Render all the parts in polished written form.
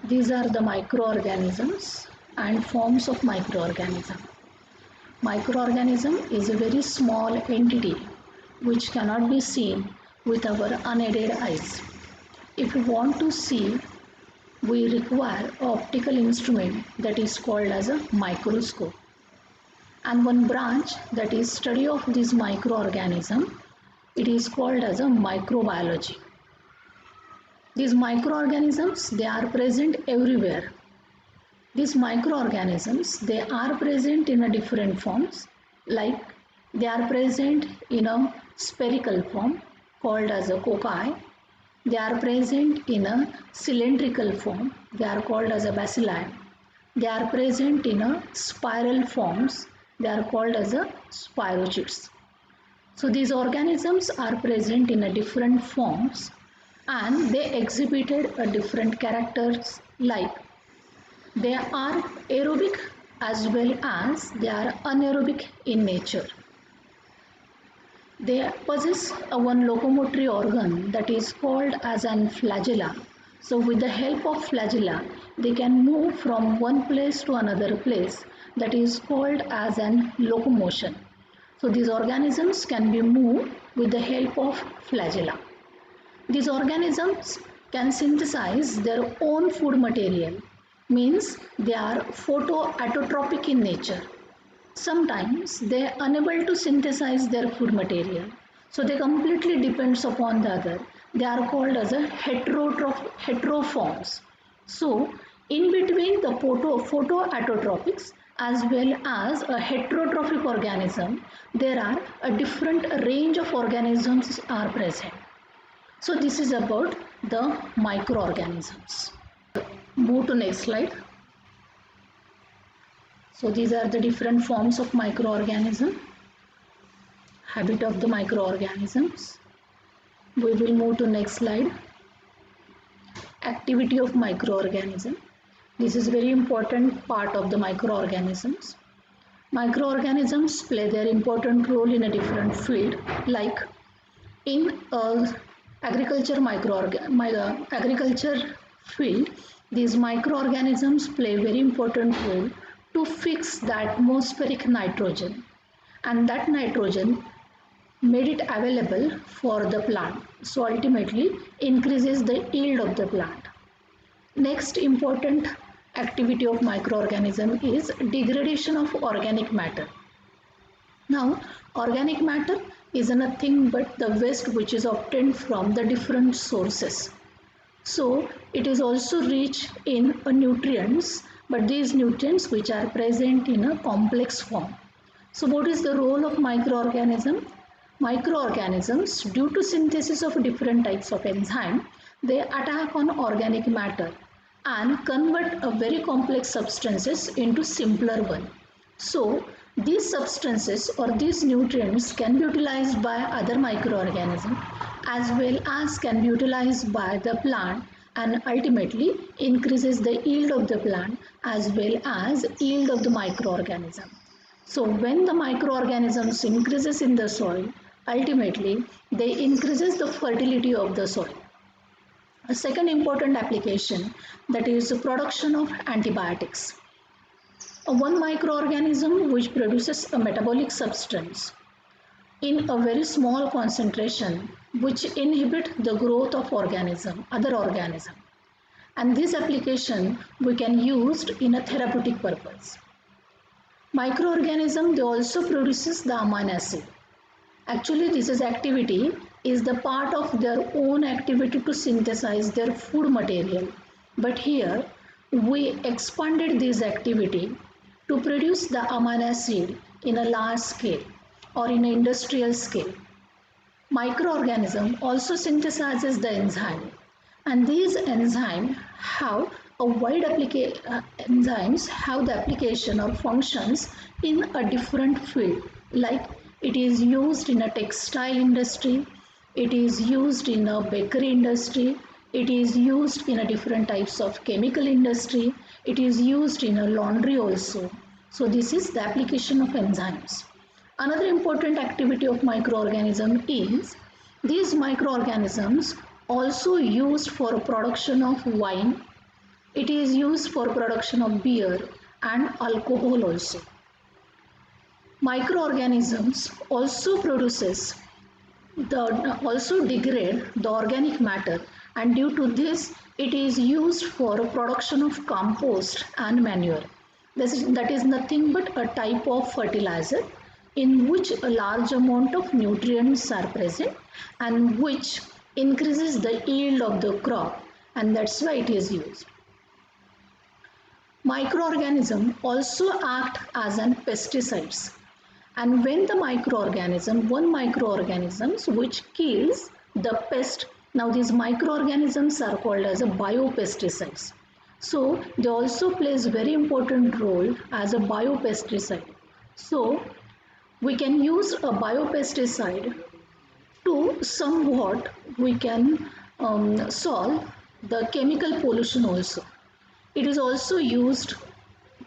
These are the microorganisms and forms of microorganism. Microorganism is a very small entity which cannot be seen with our unaided eyes. If we want to see, we require an optical instrument that is called as a microscope. And one branch that is study of this microorganism, it is called as a microbiology. These microorganisms, they are present everywhere. These microorganisms, they are present in a different forms, like they are present in a spherical form called as a cocci. They are present in a cylindrical form, they are called as a bacilli. They are present in a spiral forms, they are called as a spirochetes. So these organisms are present in a different forms and they exhibited a different characters, like they are aerobic as well as they are anaerobic in nature. They possess a one locomotory organ that is called as an flagella. So with the help of flagella, they can move from one place to another place, that is called as an locomotion. So these organisms can be moved with the help of flagella. These organisms can synthesize their own food material, means they are photoautotropic in nature. Sometimes they are unable to synthesize their food material, so they completely depends upon the other. They are called as a heteroforms. So in between the photoautotropics as well as a heterotrophic organism, there are a different range of organisms are present. So this is about the microorganisms. Move to next slide. So these are the different forms of microorganism, habit of the microorganisms. We will move to next slide. Activity of microorganism. This is very important part of the microorganisms. Microorganisms play their important role in a different field, like in agriculture agriculture field, these microorganisms play a very important role to fix the atmospheric nitrogen, and that nitrogen made it available for the plant, so ultimately increases the yield of the plant. Next important activity of microorganism is degradation of organic matter. Now, organic matter is nothing but the waste which is obtained from the different sources. So, it is also rich in nutrients, but these nutrients which are present in a complex form. So, what is the role of microorganism? Microorganisms, due to synthesis of different types of enzyme, they attack on organic matter and convert a very complex substances into simpler one. So these substances or these nutrients can be utilized by other microorganisms as well as can be utilized by the plant, and ultimately increases the yield of the plant as well as yield of the microorganism. So when the microorganisms increases in the soil, ultimately they increases the fertility of the soil. A second important application, that is the production of antibiotics. One microorganism which produces a metabolic substance in a very small concentration which inhibit the growth of other organism, and this application we can use in a therapeutic purpose. Microorganism, they also produces the amino acid. Actually, this is activity is the part of their own activity to synthesize their food material. But here we expanded this activity to produce the amino acid in a large scale or in an industrial scale. Microorganism also synthesizes the enzyme, and these enzymes have a wide enzymes have the application or functions in a different field, like it is used in a textile industry, it is used in a bakery industry, it is used in a different types of chemical industry, it is used in a laundry also. So this is the application of enzymes. Another important activity of microorganism is these microorganisms also used for production of wine, It is used for production of beer and alcohol also. Microorganisms also degrade the organic matter, and due to this it is used for production of compost and manure. That is nothing but a type of fertilizer in which a large amount of nutrients are present and which increases the yield of the crop, and that's why it is used. Microorganisms also act as an pesticides, and when one microorganisms which kills the pest, now these microorganisms are called as a biopesticides. So they also plays very important role as a biopesticide. So we can use a biopesticide to somewhat we can solve the chemical pollution also. It is also used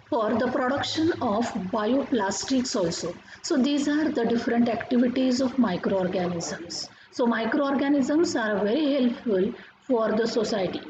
for the production of bioplastics also. So these are the different activities of microorganisms. So microorganisms are very helpful for the society.